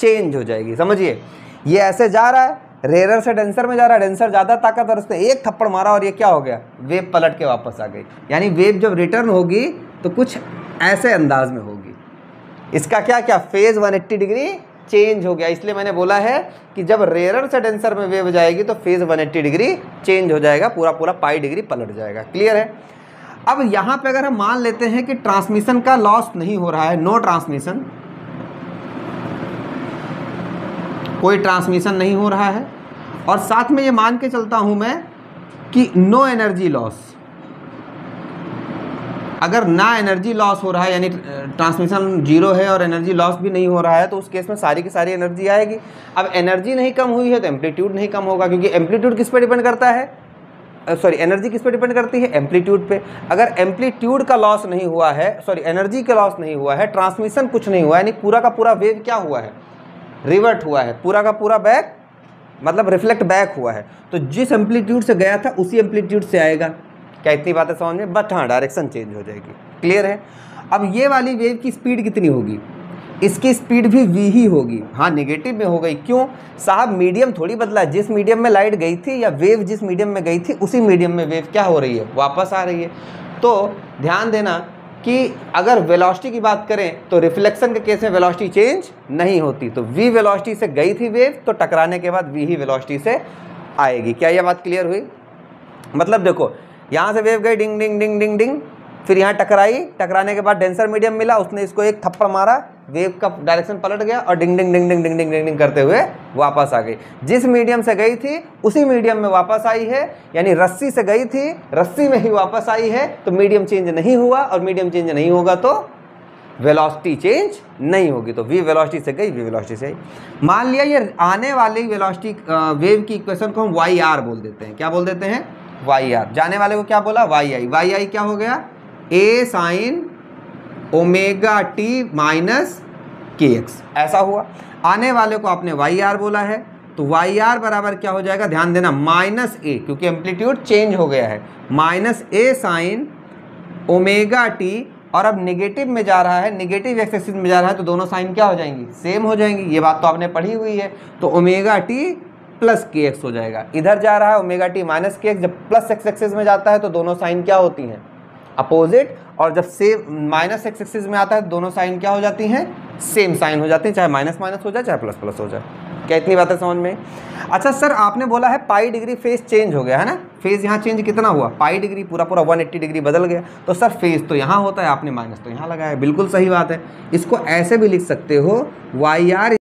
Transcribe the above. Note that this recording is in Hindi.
चेंज हो जाएगी। समझिए, ये ऐसे जा रहा है, रेयर से डेंसर में जा रहा है, डेंसर ज़्यादा ताकतवर, उसने एक थप्पड़ मारा और ये क्या हो गया, वेव पलट के वापस आ गई। यानी वेव जब रिटर्न होगी तो कुछ ऐसे अंदाज में होगी। इसका क्या क्या फेज 180 डिग्री चेंज हो गया। इसलिए मैंने बोला है कि जब रेयर से डेंसर में वेव जाएगी तो फेज 180 डिग्री चेंज हो जाएगा, पूरा पूरा पाई डिग्री पलट जाएगा। क्लियर है। अब यहाँ पे अगर हम मान लेते हैं कि ट्रांसमिशन का लॉस नहीं हो रहा है, नो ट्रांसमिशन, कोई ट्रांसमिशन नहीं हो रहा है, और साथ में ये मान के चलता हूँ मैं कि नो एनर्जी लॉस, अगर ना एनर्जी लॉस हो रहा है यानी ट्रांसमिशन जीरो है और एनर्जी लॉस भी नहीं हो रहा है, तो उस केस में सारी की सारी एनर्जी आएगी। अब एनर्जी नहीं कम हुई है तो एम्पलीट्यूड नहीं कम होगा, क्योंकि एम्पलीट्यूड किस पे डिपेंड करता है, सॉरी एनर्जी किस पे डिपेंड करती है, एम्पलीट्यूड पे। अगर एम्पलीट्यूड का लॉस नहीं हुआ है, सॉरी एनर्जी का लॉस नहीं हुआ है, ट्रांसमिशन कुछ नहीं हुआ है, यानी पूरा का पूरा वेव क्या हुआ है, रिवर्ट हुआ है, पूरा का पूरा बैक मतलब रिफ्लेक्ट बैक हुआ है, तो जिस एम्पलीट्यूड से गया था उसी एम्पलीट्यूड से आएगा। क्या इतनी बातें समझ में, बट हाँ डायरेक्शन चेंज हो जाएगी। क्लियर है। अब ये वाली वेव की स्पीड कितनी होगी, इसकी स्पीड भी v ही होगी। हाँ नेगेटिव में हो गई, क्यों साहब, मीडियम थोड़ी बदला, जिस मीडियम में लाइट गई थी या वेव जिस मीडियम में गई थी उसी मीडियम में वेव क्या हो रही है, वापस आ रही है। तो ध्यान देना कि अगर वेलोसिटी की बात करें तो रिफ्लेक्शन के केस में वेलोसिटी चेंज नहीं होती, तो v वेलोसिटी से गई थी वेव, तो टकराने के बाद v ही वेलोसिटी से आएगी। क्या यह बात क्लियर हुई। मतलब देखो यहाँ से वेव गई डिंग डिंग डिंग डिंग डिंग, फिर यहाँ टकराई, टकराने के बाद डेंसर मीडियम मिला, उसने इसको एक थप्पड़ मारा, वेव का डायरेक्शन पलट गया और डिंग डिंग डिंग डिंग डिंग डिंग डिंग डिंग करते हुए वापस आ गई। जिस मीडियम से गई थी उसी मीडियम में वापस आई है, यानी रस्सी से गई थी रस्सी में ही वापस आई है, तो मीडियम चेंज नहीं हुआ, और मीडियम चेंज नहीं होगा तो वेलोसिटी चेंज नहीं होगी। तो v वेलोसिटी से गई, v वेलोसिटी से आई। मान लिया ये आने वाली वेलोसिटी वेव की इक्वेशन को हम वाई आर बोल देते हैं। क्या बोल देते हैं, वाई आर। जाने वाले को क्या बोला, वाई आई। वाई आई क्या हो गया, a sine omega T minus के एक्स, ऐसा हुआ। आने वाले को आपने वाई आर बोला है, तो वाई आर बराबर क्या हो जाएगा, ध्यान देना, माइनस ए, क्योंकि एम्पलीट्यूड चेंज हो गया है, माइनस ए साइन ओमेगा टी, और अब नेगेटिव में जा रहा है, नेगेटिव एक्स एक्सिस में जा रहा है, तो दोनों साइन क्या हो जाएंगी, सेम हो जाएंगी। ये बात तो आपने पढ़ी हुई है। तो ओमेगा टी प्लस के एक्स हो जाएगा। इधर जा रहा है ओमेगा टी माइनस के एक्स, जब प्लस एक्स एक्सिस में जाता है तो दोनों साइन क्या होती हैं, अपोजिट, और जब सेम माइनस एक्स एक्सिस में आता है तो दोनों साइन क्या हो जाती हैं, सेम साइन हो जाती हैं, चाहे माइनस माइनस हो जाए चाहे प्लस प्लस हो जाए। क्या इतनी बातें समझ में। अच्छा सर आपने बोला है पाई डिग्री फेज चेंज हो गया है ना, फेज यहाँ चेंज कितना हुआ, पाई डिग्री, पूरा पूरा 180 डिग्री बदल गया। तो सर फेज तो यहाँ होता है, आपने माइनस तो यहाँ लगाया, बिल्कुल सही बात है। इसको ऐसे भी लिख सकते हो, वाई आर